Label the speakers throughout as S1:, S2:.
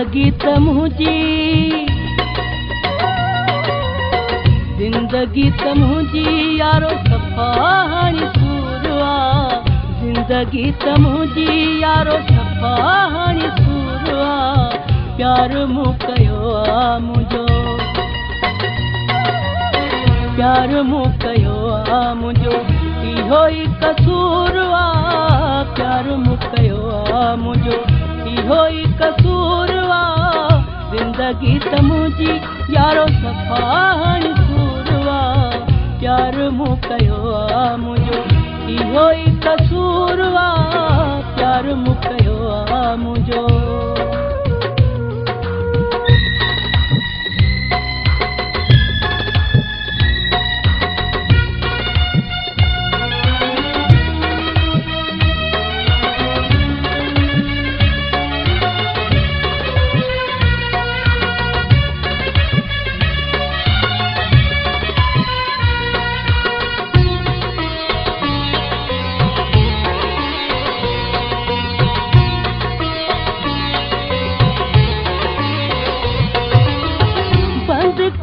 S1: ज़िंदगी त मुंहिंजी ज़िंदगी त मुंहिंजी यारो सफ़ा हाणे सूर आहे ज़िंदगी त मुंहिंजी यारो सफ़ा हाणे सूर आहे प्यार मूं कयो आहे मुंहिंजो प्यार मूं कयो आहे मुंहिंजो इहो ई कसूर आहे प्यार मूं कयो आहे मुंहिंजो इहो ई कसूर आहे ज़िंदगी त मुंहिंजी यारो सफ़ा हाणे सूर आहे प्यार मूं कयो आहे मुंहिंजो इहो ई कसूर आहे प्यार मूं कयो आहे मुंहिंजो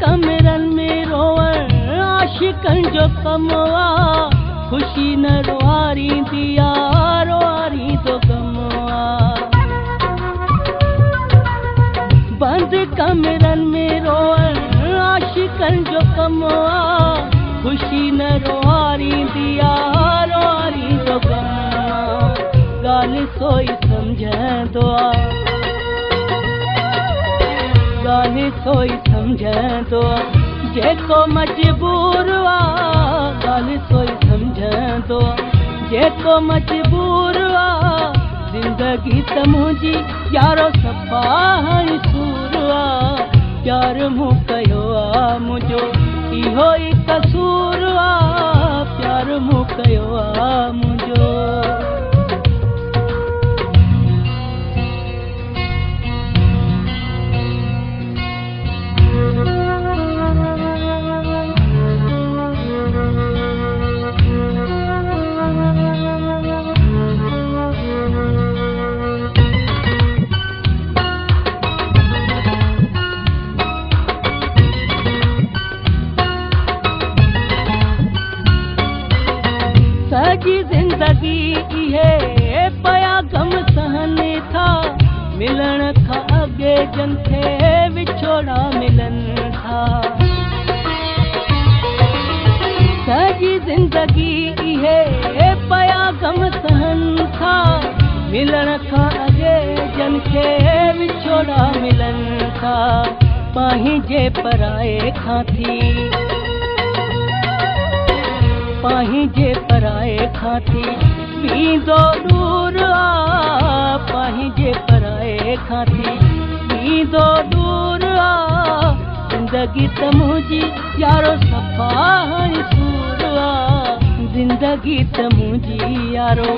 S1: कमरनि में रोवण आशिकनि जो कमु आहे ख़ुशी न रोआरींदी आहे रोआरींदो ग़मु आहे बंदि कमरनि में रोवण आशिकनि जो कमु आहे ख़ुशी न रोआरींदी आहे रोआरींदो ग़मु आहे ॻाल्हि सोई सम्झंदो आहे ॻाल्हि सोई सम्झंदो आहे जेको मजबूर आहे ॻाल्हि सोई सम्झंदो आहे जेको मजबूर आहे ज़िंदगी त मुंहिंजी यारो सफ़ा हाणे सूर आहे प्यार मूं कयो आहे मुंहिंजो इहो ई कसूर आहे प्यार मूं कयो आहे मुंहिंजो सॼी ज़िंदगी इहे पया ग़म सहनि था मिलण खां अॻे जन खे विछोड़ा मिलनि था सॼी ज़िंदगी इहे पया ग़म सहनि था मिलण खां अॻे जन खे विछोड़ा मिलनि था पंहिंजे पराए खां थी पंहिंजे पराए खां थी वींदो दूर आहे पंहिंजे पराए खां थी वींदो दूर आहे ज़िंदगी त मुंहिंजी यारो सफ़ा हाणे सूर आहे ज़िंदगी त मुंहिंजी यारो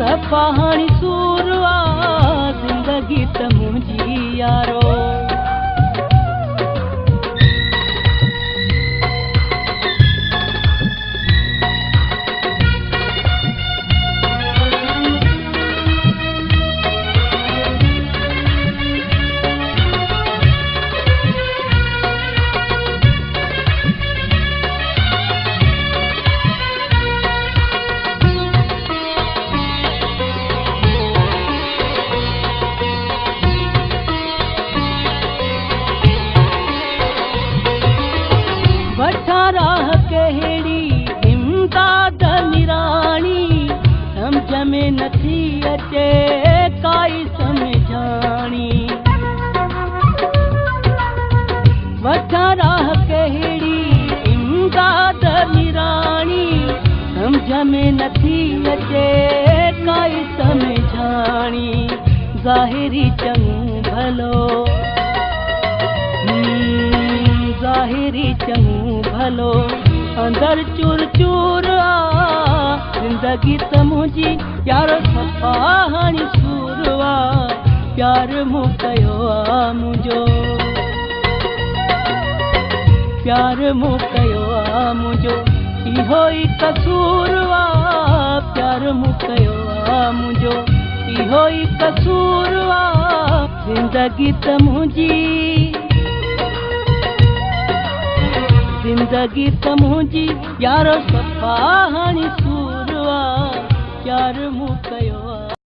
S1: सफ़ा हाणे सूर आहे ज़िंदगी त मुंहिंजी यारो राह कहिड़ी इमदाद निराणी सम्झ में नथी अचे काई सम्झाणी वठां राह कहिड़ी इमदाद निराणी सम्झ में नथी अचे काई सम्झाणी ज़ाहिरी चङो भलो ज़ाहिरी चङो भलो अंदर चूर चूर आहे ज़िंदगी त मुंहिंजी यारो सफ़ा हाणे सूर आहे प्यार मूं कयो आहे मुंहिंजो प्यार मूं कयो आहे मुंहिंजो इहो ई कसूर आहे प्यार मूं कयो आहे मुंहिंजो इहो ई कसूर आहे ज़िंदगी त मुंहिंजी, ज़िंदगी त मुंहिंजी यारो सफ़ा हाणे सूर आहे, यार मूं कयो